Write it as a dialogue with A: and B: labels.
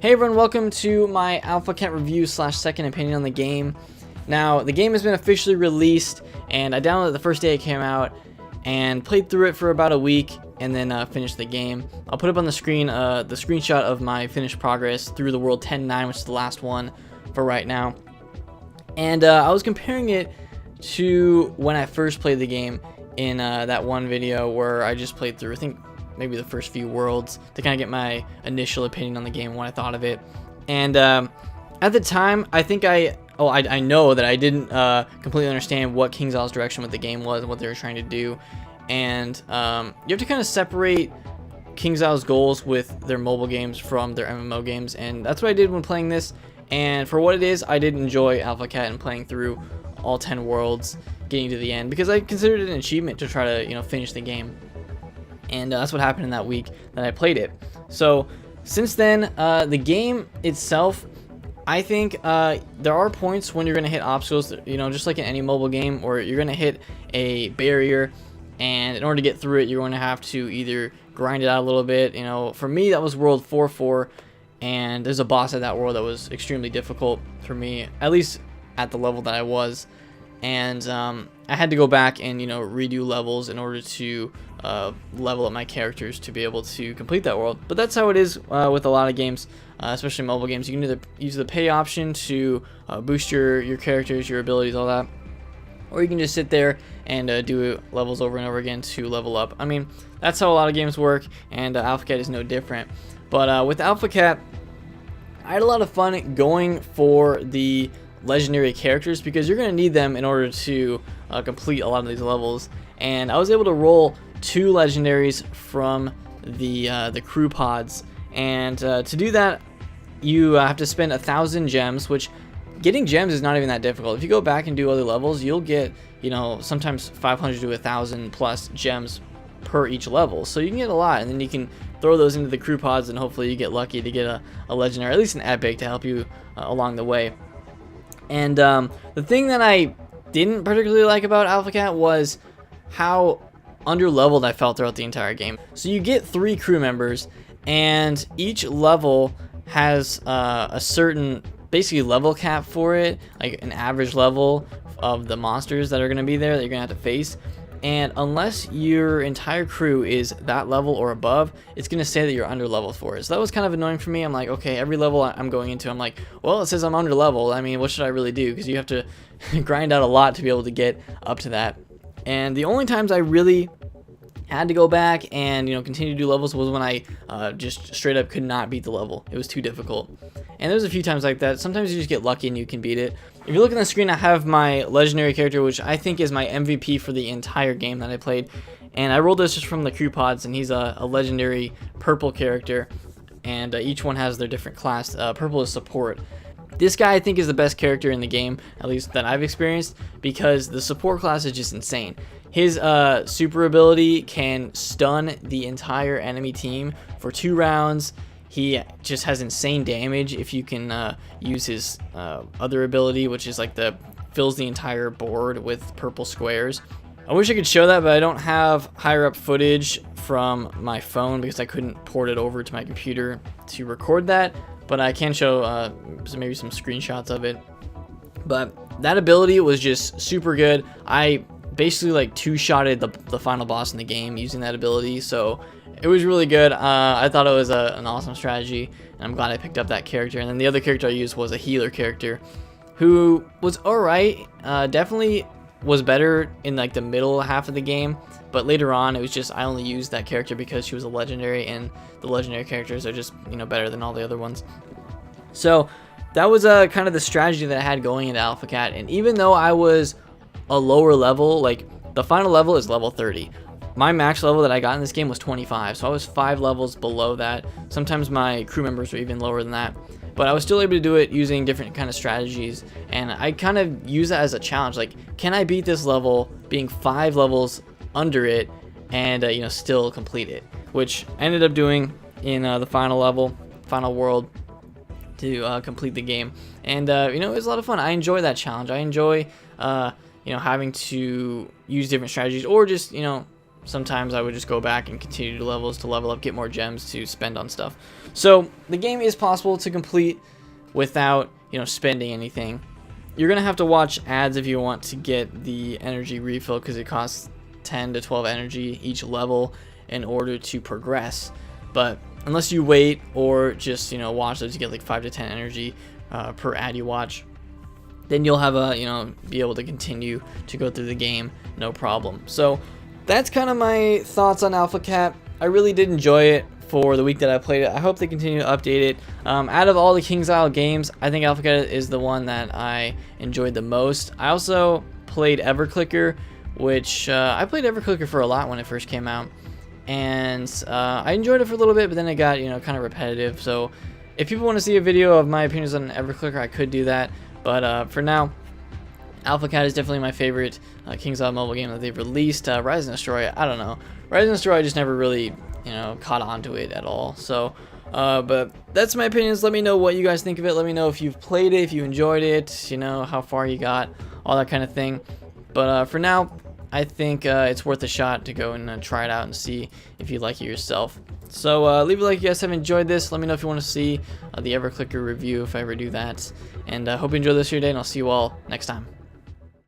A: Hey everyone, welcome to my Alphacat review slash second opinion on the game. Now, the game has been officially released, and I downloaded it the first day it came out, and played through it for about a week, and then finished the game. I'll put up on the screen the screenshot of my finished progress through the world 10-9, which is the last one for right now. And I was comparing it to when I first played the game in that one video where I just played through, I think, maybe the first few worlds to kind of get my initial opinion on the game and what I thought of it. And at the time, I think I know that I didn't completely understand what KingsIsle's direction with the game was and what they were trying to do. And you have to kind of separate KingsIsle's goals with their mobile games from their MMO games, and that's what I did when playing this. And for what it is, I did enjoy Alphacat and playing through all 10 worlds, getting to the end, because I considered it an achievement to try to finish the game. And that's what happened in that week that I played it. So since then, the game itself, I think there are points when you're going to hit obstacles, just like in any mobile game, or you're going to hit a barrier, and in order to get through it, you're going to have to either grind it out a little bit. For me, that was world 4-4, and there's a boss at that world that was extremely difficult for me, at least at the level that I was. And I had to go back and redo levels in order to level up my characters to be able to complete that world. But that's how it is with a lot of games, especially mobile games. You can either use the pay option to boost your characters, your abilities, all that, or you can just sit there and do levels over and over again to level up. I mean, that's how a lot of games work, and Alphacat is no different. But with Alphacat, I had a lot of fun going for the legendary characters, because you're going to need them in order to complete a lot of these levels. And I was able to roll 2 legendaries from the crew pods, and to do that you have to spend 1,000 gems, which getting gems is not even that difficult. If you go back and do other levels, you'll get sometimes 500 to 1,000 plus gems per each level, so you can get a lot, and then you can throw those into the crew pods, and hopefully you get lucky to get a legendary, at least an epic, to help you along the way. And the thing that I didn't particularly like about Alphacat was how underleveled I felt throughout the entire game. So you get 3 crew members, and each level has a certain basically level cap for it, like an average level of the monsters that are going to be there that you're going to have to face. And unless your entire crew is that level or above, it's going to say that you're under leveled for it. So that was kind of annoying for me. I'm like, okay, every level I'm going into, I'm like, well, it says I'm under leveled. I mean, what should I really do? Because you have to grind out a lot to be able to get up to that. And the only times I really had to go back and continue to do levels was when I just straight up could not beat the level. It was too difficult. And there's a few times like that. Sometimes you just get lucky and you can beat it. If you look at the screen, I have my legendary character, which I think is my MVP for the entire game that I played. And I rolled this just from the crew pods, and he's a legendary purple character. And each one has their different class. Purple is support. This guy, I think, is the best character in the game, at least that I've experienced, because the support class is just insane. His super ability can stun the entire enemy team for 2 rounds. He just has insane damage if you can use his other ability, which is like fills the entire board with purple squares. I wish I could show that, but I don't have higher up footage from my phone because I couldn't port it over to my computer to record that. But I can show maybe some screenshots of it. But that ability was just super good. I basically like 2-shotted the final boss in the game using that ability, so it was really good. I thought it was an awesome strategy, and I'm glad I picked up that character. And then the other character I used was a healer character, who was alright. Definitely was better in like the middle half of the game, but later on it was just I only used that character because she was a legendary, and the legendary characters are just better than all the other ones. So that was kind of the strategy that I had going into Alphacat. And even though I was a lower level, like the final level is level 30. My max level that I got in this game was 25, so I was 5 levels below that. Sometimes my crew members were even lower than that, but I was still able to do it using different kind of strategies, and I kind of use that as a challenge. Like, can I beat this level being 5 levels under it and still complete it? Which I ended up doing in the final level, final world, to complete the game. And it was a lot of fun. I enjoy that challenge. I enjoy having to use different strategies, or just sometimes I would just go back and continue to levels to level up, get more gems to spend on stuff. So the game is possible to complete without, you know, spending anything. You're gonna have to watch ads if you want to get the energy refill, because it costs 10 to 12 energy each level in order to progress. But unless you wait or just, you know, watch those, you get like 5 to 10 energy per ad you watch, then you'll have a, you know, be able to continue to go through the game no problem. So that's kind of my thoughts on Alphacat. I really did enjoy it for the week that I played it. I hope they continue to update it. Out of all the KingsIsle games, I think Alphacat is the one that I enjoyed the most. I also played EverClicker, which I played EverClicker for a lot when it first came out, and I enjoyed it for a little bit, but then it got, you know, kind of repetitive. So if people want to see a video of my opinions on EverClicker, I could do that, but for now, Alphacat is definitely my favorite KingsIsle mobile game that they've released. Rise and Destroy, I don't know. Rise and Destroy, I just never really, you know, caught on to it at all. So, but that's my opinions. Let me know what you guys think of it. Let me know if you've played it, if you enjoyed it, you know, how far you got, all that kind of thing. But for now, I think it's worth a shot to go and try it out and see if you like it yourself. So leave a like if you guys have enjoyed this. Let me know if you want to see the EverClicker review if I ever do that. And hope you enjoy this your day, and I'll see you all next time.